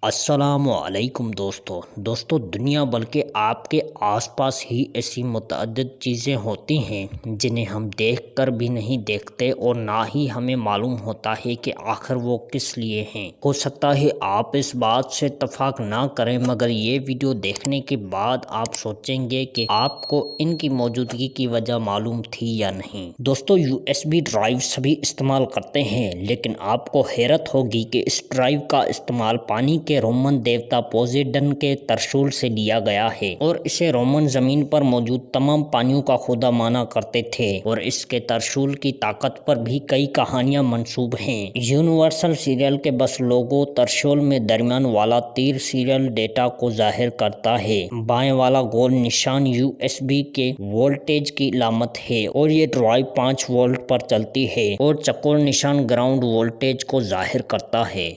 السلام علیکم دوستو دنیا بلکہ آپ کے آس پاس ہی ایسی متعدد چیزیں ہوتی ہیں جنہیں ہم دیکھ کر بھی نہیں دیکھتے اور نہ ہی ہمیں معلوم ہوتا ہے کہ آخر وہ کس لیے ہیں۔ ہو سکتا ہے آپ اس بات سے اتفاق نہ کریں، مگر یہ ویڈیو دیکھنے کے بعد آپ سوچیں گے کہ آپ کو ان کی موجودگی کی وجہ معلوم تھی یا نہیں۔ دوستو USB ڈرائیو سبھی استعمال کرتے ہیں، لیکن آپ کو حیرت ہوگی کہ اس ڈرائیو کا استعمال پانی کے رومن دیوتا پوسیڈن کے ترشول سے لیا گیا ہے، اور اسے رومن زمین پر موجود تمام پانیوں کا خدا مانا کرتے تھے، اور اس کے ترشول کی طاقت پر بھی کئی کہانیاں منسوب ہیں۔ یونیورسل سیریل کے بس لوگو ترشول میں درمیان والا تیر سیریل ڈیٹا کو ظاہر کرتا ہے، بائیں والا گول نشان USB کے وولٹیج کی علامت ہے، اور یہ ڈرائیو 5 وولٹ پر چلتی ہے، اور چکور نشان گراؤنڈ وولٹیج کو ظاہر کرتا ہے۔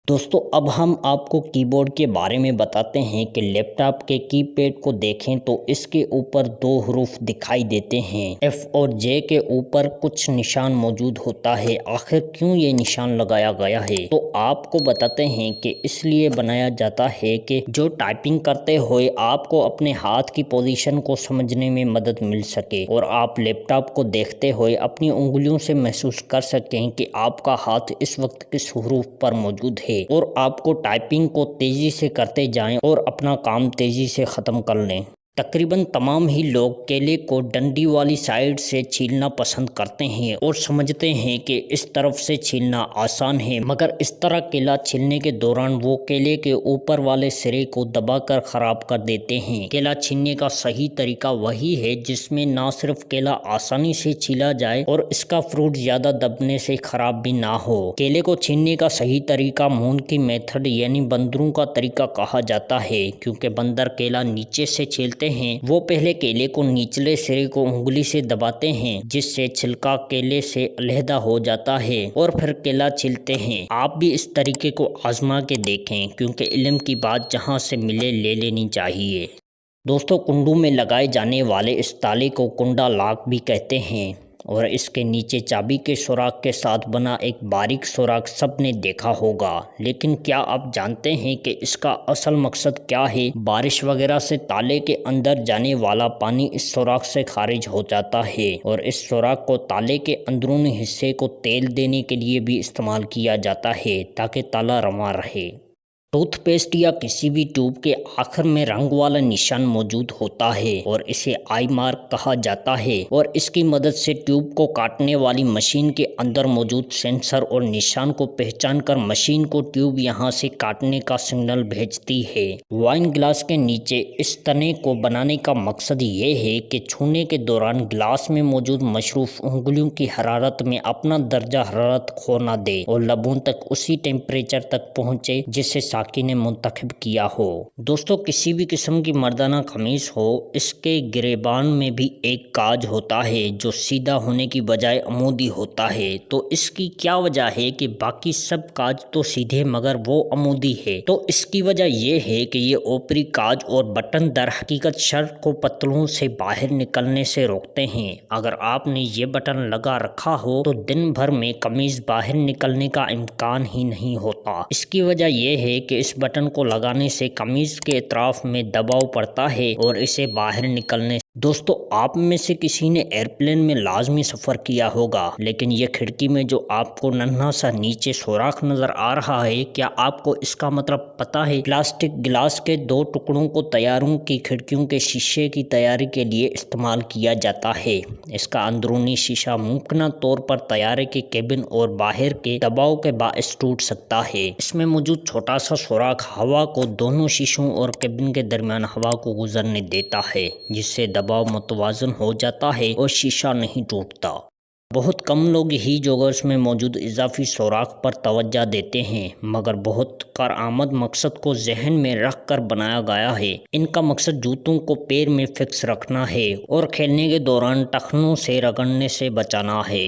دوستو اب ہم آپ کو کی بورڈ کے بارے میں بتاتے ہیں کہ لیپ ٹاپ کے کی پیڈ کو دیکھیں تو اس کے اوپر 2 حروف دکھائی دیتے ہیں۔ F اور J کے اوپر کچھ نشان موجود ہوتا ہے۔ آخر کیوں یہ نشان لگایا گیا ہے؟ تو آپ کو بتاتے ہیں کہ اس لیے بنایا جاتا ہے کہ جو ٹائپنگ کرتے ہوئے آپ کو اپنے ہاتھ کی پوزیشن کو سمجھنے میں مدد مل سکے، اور آپ لیپ ٹاپ کو دیکھتے ہوئے اپنی انگلیوں سے محسوس کر سکیں کہ آپ کا ہاتھ اس وقت کس حروف پر موجود ہے، اور آپ کو ٹائپنگ کو تیزی سے کرتے جائیں اور اپنا کام تیزی سے ختم کر لیں۔ تقریباً تمام ہی لوگ کیلے کو ڈنڈی والی سائیڈ سے چھیلنا پسند کرتے ہیں اور سمجھتے ہیں کہ اس طرف سے چھیلنا آسان ہے، مگر اس طرح کیلا چھیلنے کے دوران وہ کیلے کے اوپر والے سرے کو دبا کر خراب کر دیتے ہیں۔ کیلا چھیلنے کا صحیح طریقہ وہی ہے جس میں نہ صرف کیلا آسانی سے چھیلا جائے اور اس کا فروٹ زیادہ دبنے سے خراب بھی نہ ہو۔ کیلے کو چھیلنے کا صحیح طریقہ مون کی میتھڈ یعنی بندروں کا طریقہ کہا جاتا ہے، کیونکہ بندر کیلا نیچے سے چھیلتے ہیں۔ وہ پہلے کیلے کو نچلے سرے کو انگلی سے دباتے ہیں، جس سے چھلکا کیلے سے علیحدہ ہو جاتا ہے، اور پھر کیلا چھیلتے ہیں۔ آپ بھی اس طریقے کو آزما کے دیکھیں، کیونکہ علم کی بات جہاں سے ملے لے لینی چاہیے۔ دوستو کنڈوں میں لگائے جانے والے اس تالے کو کنڈا لاک بھی کہتے ہیں، اور اس کے نیچے چابی کے سوراخ کے ساتھ بنا ایک باریک سوراخ سب نے دیکھا ہوگا، لیکن کیا آپ جانتے ہیں کہ اس کا اصل مقصد کیا ہے؟ بارش وغیرہ سے تالے کے اندر جانے والا پانی اس سوراخ سے خارج ہو جاتا ہے، اور اس سوراخ کو تالے کے اندرونی حصے کو تیل دینے کے لیے بھی استعمال کیا جاتا ہے تاکہ تالا رواں رہے۔ ٹوتھ پیسٹ یا کسی بھی ٹیوب کے آخر میں رنگ والا نشان موجود ہوتا ہے، اور اسے آئی مارک کہا جاتا ہے، اور اس کی مدد سے ٹیوب کو کاٹنے والی مشین کے اندر موجود سینسر اور نشان کو پہچان کر مشین کو ٹیوب یہاں سے کاٹنے کا سگنل بھیجتی ہے۔ وائن گلاس کے نیچے اس تنے کو بنانے کا مقصد یہ ہے کہ چھونے کے دوران گلاس میں موجود مصروف انگلیوں کی حرارت میں اپنا درجہ حرارت کھو نہ دے اور لبوں تک اسی ٹیمپریچر تک پہنچے جسے ساقی نے منتخب کیا ہو۔ دوستو کسی بھی قسم کی مردانہ قمیص ہو، اس کے گریبان میں بھی ایک کاج ہوتا ہے جو سیدھا ہونے کی بجائے عمودی ہوتا ہے۔ تو اس کی کیا وجہ ہے کہ باقی سب کاج تو سیدھے مگر وہ عمودی ہے؟ تو اس کی وجہ یہ ہے کہ یہ اوپری کاج اور بٹن در حقیقت شرٹ کو پتلون سے باہر نکلنے سے روکتے ہیں۔ اگر آپ نے یہ بٹن لگا رکھا ہو تو دن بھر میں قمیض باہر نکلنے کا امکان ہی نہیں ہوتا۔ اس کی وجہ یہ ہے کہ اس بٹن کو لگانے سے قمیض کے اطراف میں دباؤ پڑتا ہے اور اسے باہر نکلنے۔ دوستو آپ میں سے کسی نے ایئرپلین میں لازمی سفر کیا ہوگا، لیکن یہ کھڑکی میں جو آپ کو ننھا سا نیچے سوراخ نظر آ رہا ہے، کیا آپ کو اس کا مطلب پتا ہے؟ پلاسٹک گلاس کے 2 ٹکڑوں کو طیاروں کی کھڑکیوں کے شیشے کی تیاری کے لیے استعمال کیا جاتا ہے۔ اس کا اندرونی شیشہ ممکنہ طور پر طیارے کے کیبن اور باہر کے دباؤ کے باعث ٹوٹ سکتا ہے۔ اس میں موجود چھوٹا سا سوراخ ہوا کو دونوں شیشوں اور کیبن کے درمیان ہوا کو گزرنے دیتا ہے، جس سے دباؤ متوازن ہو جاتا ہے اور شیشہ نہیں ٹوٹتا۔ بہت کم لوگ ہی جوگرز میں موجود اضافی سوراخ پر توجہ دیتے ہیں، مگر بہت کارآمد مقصد کو ذہن میں رکھ کر بنایا گیا ہے۔ ان کا مقصد جوتوں کو پیر میں فکس رکھنا ہے اور کھیلنے کے دوران ٹخنوں سے رگڑنے سے بچانا ہے۔